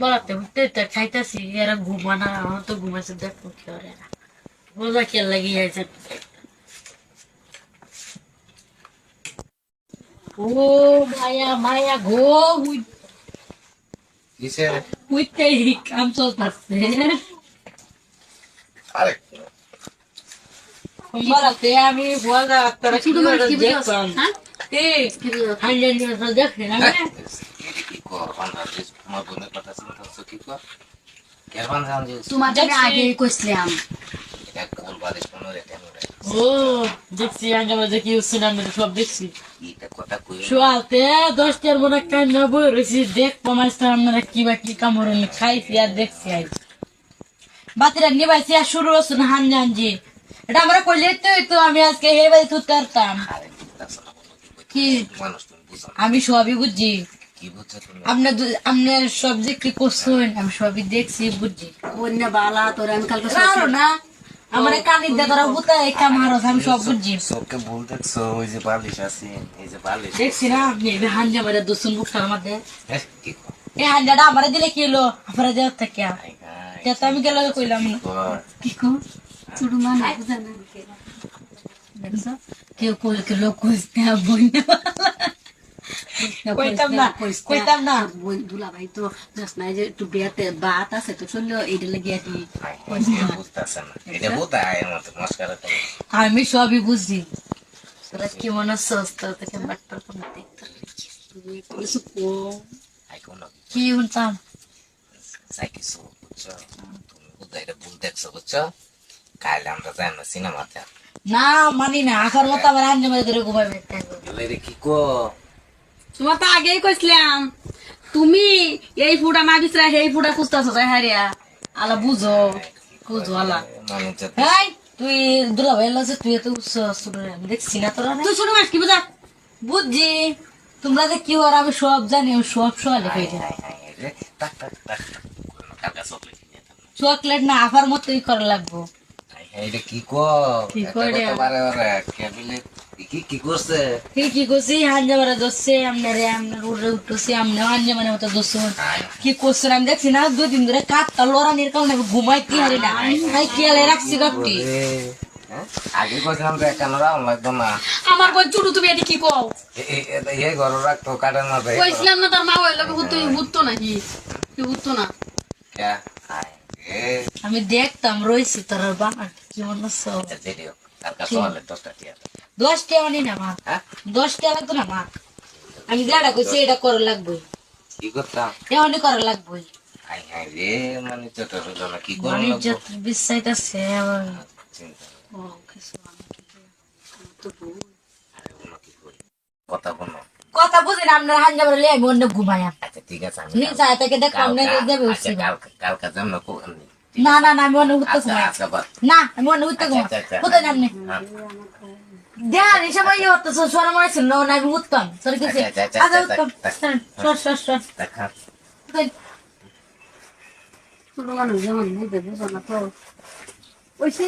বলাতে উঠতে খাইতাছি এরা ঘুমানা আমার তো ঘুমাইছে দেখো কি ওরে বোঝা খেয়াল লাগিয়ে আছে ও মায়া মায়া গো কিসের উঠতে কাম চলতেছে আরে বলাতে আমি বলা তোরা কি দেখলাম হান্ড্রেড দেখলেন আমি কি কর বাংলাদেশ তোমার বোনের কথা চিন্তা হচ্ছে কি কর কেরবান জান যে তোমার আগে কইছিলাম এটা কোল বালিশ কোনো রে কেন রে ও দেখছি আঙ্গামা দেখি উঠছিলাম সব দেখছি এটা কথা কই শোয়াতে 10টার মনে কান্না বই রয়েছি দেখ কমাইছে আমরা কি বা কি কামড় খাইছি আর দেখছি আজ বাতিরা নিবাইছি আর শুরু হচ্ছে না হাঞ্জি হাঞ্জি এটা আমরা কইলে তো আমি আজকে হে বাড়ি তুলতে পারতাম আরে বুঝতাছ না কি মানুষ তুমি বুঝো না আমি সবই বুঝছি কি বুঝছো তুমি আপনার সব যে কি করছেন আমি সবই দেখছি বুঝছি অন্য বালা তোর আমি কালকে আরো না আমার কানির দাদারা বুতা এই কামারস আমি সব বুঝছি সবকে ভুল দেখছো ওই যে বালিশ আছে এই যে বালিশ দেখছি না আপনি হাঞ্জা মারে দুসুন বুকটার মধ্যে কি কর এই হাঞ্জাটা আমারে দিলে কি হলো আপনারা দেওয়ার থেকে আই গাই তে তো আমি গেলে কইলাম না কর কি কো ছোট মান বুঝা না দেখছো কেউ কই কে লোক কইতে বই না কইতাম না বই দুলা ভাই তো জাস নাই যে একটু বিয়াতে বাত আছে তো চললো এইটা লাগিয়ে দি বুঝতাছ না এটা বোঝায় এর মতো মস্কারা করে আমি সবই বুঝি তোরা কি মনে হচ্ছে অস্ত্র থেকে বাট্টার কোন দেখতে তুমি কিছু কো আই কোন কি শুনতাম সাই কিছু বুঝছো তুমি বোঝায় এটা ভুল দেখছো বুঝছো কাইলে আমরা যাই না সিনেমাতে না মানি না আসার মতো আমার আঞ্জা মারে ধরে ঘুমাবে এলে কি কো তোমার তো আগেই কইছিলাম তুমি এই ফুটা না বিছরা সেই ফুটা খুঁজতাছো তাই হারিয়া আলা বুঝো বুঝো আলা মানে যত হাই তুই দুলা ভাই লাগছে তুই এত আমি দেখছি না তোরা তুই ছোট মাছ কি বুঝা বুঝছি তোমরা যে কি হওয়ার আমি সব জানি আমি সব সকালে খাইছি টাক টাক টাক কাকা চকলেট কিনে দাও চকলেট না আফার মতোই করা লাগবো এটা কি কো কি করে? বারে বারে কেবিলে কি করছে কি করছি হাঞ্জা মারা দোষছে আপনার উড়ে উঠছি আপনি হাঞ্জা মানে মতো দোষ কি করছেন আমি দেখছি না 2 দিন ধরে কাঠটা লড়ানির কারণে ঘুমাইতে হারি না তাই খেয়ালে রাখছি গাপটি আগে কইছিলাম যে কেনরা লাগতো না আমার বোন ছোট তুমি এটি কি কও এই ঘর রাখতো কাটার মাঝে কইছিলাম না তার মা হইলো হুতো নাকি কি হুতো না কে আই এ আমি দেখতাম রয়েছি তোর বাবার কি মনে ভিডিও তার কাছে হলে 10টা টিয়া 10 টাকা নি না মা হ্যাঁ 10 টাকা লাগতো না মা আমি যেটা কইছি এটা করা লাগবে কি করতাম এমনি করা লাগবে আই হাই রে মানে ছোট ছোট না কি মানে করব যত বিশ্বাইতাছে আবার চিন্তা ও কিছু তো বউ কথা বলো কথা বুঝি না আপনার হাঞ্জা মারলে আমি অন্য ঘুমায়া আচ্ছা ঠিক আছে আমি নি চাই তাকে দেখলাম না যাবে উঠছি কালকে যাম না কোন না না না আমি অন্য উঠতেছি না আজকে বাদ না আমি অন্য উঠতে ঘুমা কোথায় নামনি দেয়ার হিসাবে ইয়ে হতেছে সর মনে ছিল না আমি উঠতাম সর কিছু আচ্ছা উঠতাম সর দেখা ছোট মানুষ যেমন বুঝে বুঝো না তো ওইসে